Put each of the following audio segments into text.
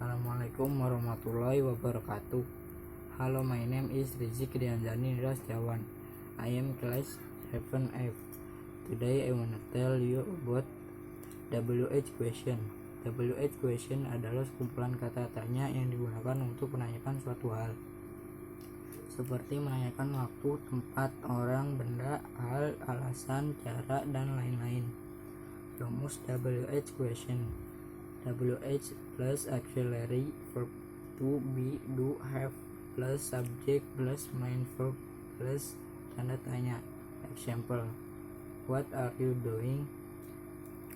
Assalamualaikum warahmatullahi wabarakatuh. Hello, my name is Rizik Rianjani Rasjawan. I am class 7F. Today I wanna tell you about WH question. WH question adalah sekumpulan kata tanya yang digunakan untuk menanyakan suatu hal, seperti menanyakan waktu, tempat, orang, benda, hal, alasan, cara, dan lain-lain. Rumus WH question: WH plus auxiliary verb to be, do, have plus subject plus main verb plus tanda tanya. Example: what are you doing?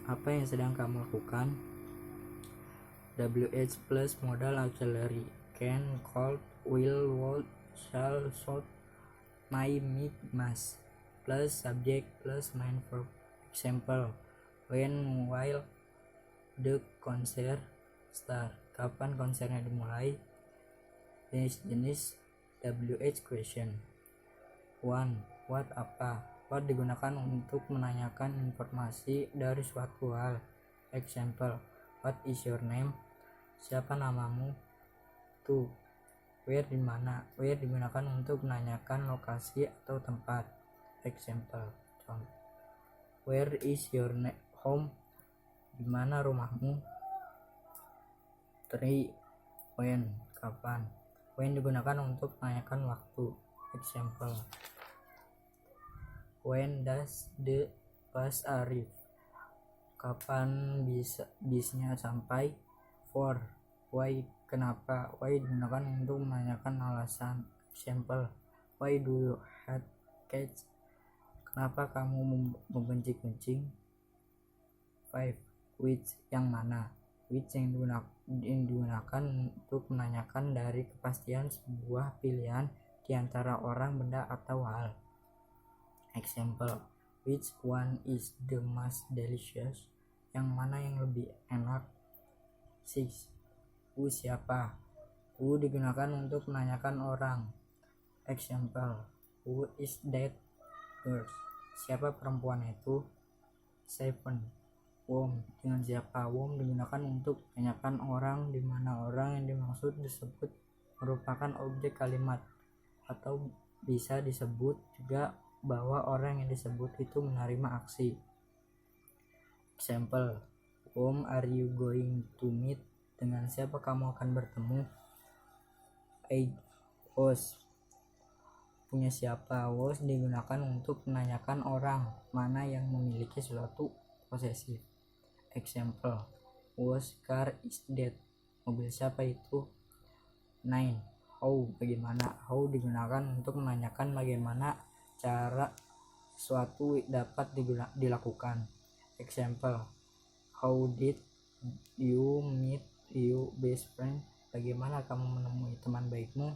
Apa yang sedang kamu lakukan? WH plus modal auxiliary: can, could, will, would, shall, should, might, might, must plus subject plus main verb. Example: when, while, the concert start. Kapan konsernya dimulai? Jenis WH question. 1. What apa? What digunakan untuk menanyakan informasi dari suatu hal. Example: what is your name? Siapa namamu? 2. Where di mana? Where digunakan untuk menanyakan lokasi atau tempat. Example: where is your home? Di mana rumahmu? 3. When, kapan? When digunakan untuk menanyakan waktu. Example: when does the bus arrive? Kapan bisnya sampai? 4. Why, kenapa? Why digunakan untuk menanyakan alasan. Example: why do you hate cats? Kenapa kamu membenci kucing? 5. Which, yang mana? Which yang digunakan untuk menanyakan dari kepastian sebuah pilihan di antara orang, benda, atau hal. Example: which one is the most delicious? Yang mana yang lebih enak? 6. Who, siapa? Who digunakan untuk menanyakan orang. Example: who is that girl? Siapa perempuan itu? 7. Whom, dengan siapa? Whom digunakan untuk menanyakan orang, di mana orang yang dimaksud disebut merupakan objek kalimat, atau bisa disebut juga bahwa orang yang disebut itu menerima aksi. Example: whom are you going to meet? Dengan siapa kamu akan bertemu? 8. Was, punya siapa? Was digunakan untuk menanyakan orang mana yang memiliki suatu posesif. Example: whose car is that? Mobil siapa itu? 9. How, bagaimana? How digunakan untuk menanyakan bagaimana cara sesuatu dapat dilakukan. Example: how did you meet your best friend? Bagaimana kamu menemui teman baikmu?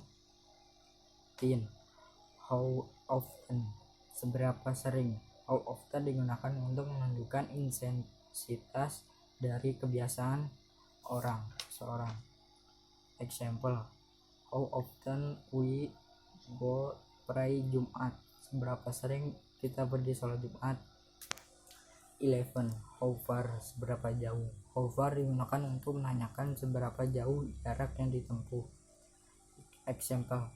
10. How often, seberapa sering? How often digunakan untuk menunjukkan intensitas dari kebiasaan seorang. Example: how often we go pray Jumat? Seberapa sering kita pergi sholat Jumat? 11. How far, seberapa jauh? How far digunakan untuk menanyakan seberapa jauh jarak yang ditempuh. Example: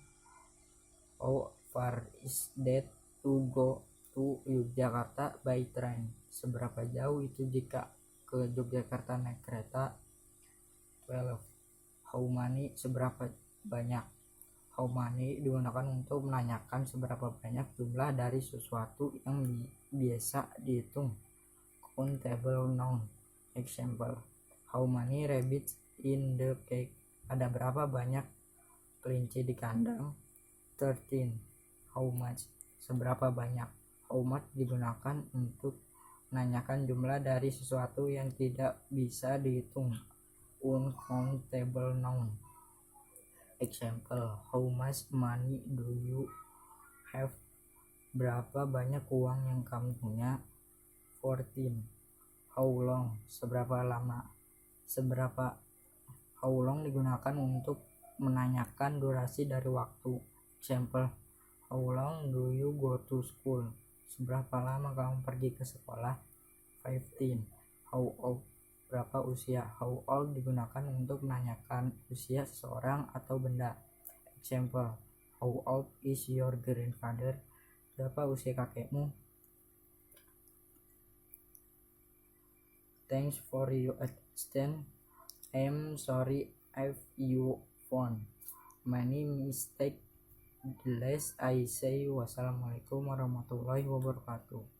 how far is that to go to Yogyakarta by train? Seberapa jauh itu jika ke Yogyakarta naik kereta? 12. How many, seberapa banyak? How many digunakan untuk menanyakan seberapa banyak jumlah dari sesuatu yang biasa dihitung. Countable noun. Example: how many rabbits in the cage? Ada berapa banyak kelinci di kandang? 13. How much, seberapa banyak? How much digunakan untuk menanyakan jumlah dari sesuatu yang tidak bisa dihitung. Uncountable noun. Example: how much money do you have? Berapa banyak uang yang kamu punya? 14. How long, seberapa lama? How long digunakan untuk menanyakan durasi dari waktu. Example: how long do you go to school? Seberapa lama kamu pergi ke sekolah? 15. How old, berapa usia. How old digunakan untuk menanyakan usia seseorang atau benda. Example, how old is your grandfather? Berapa usia kakekmu? Thanks for your attention. I'm sorry if you found many mistakes. The last I say, wassalamualaikum warahmatullahi wabarakatuh.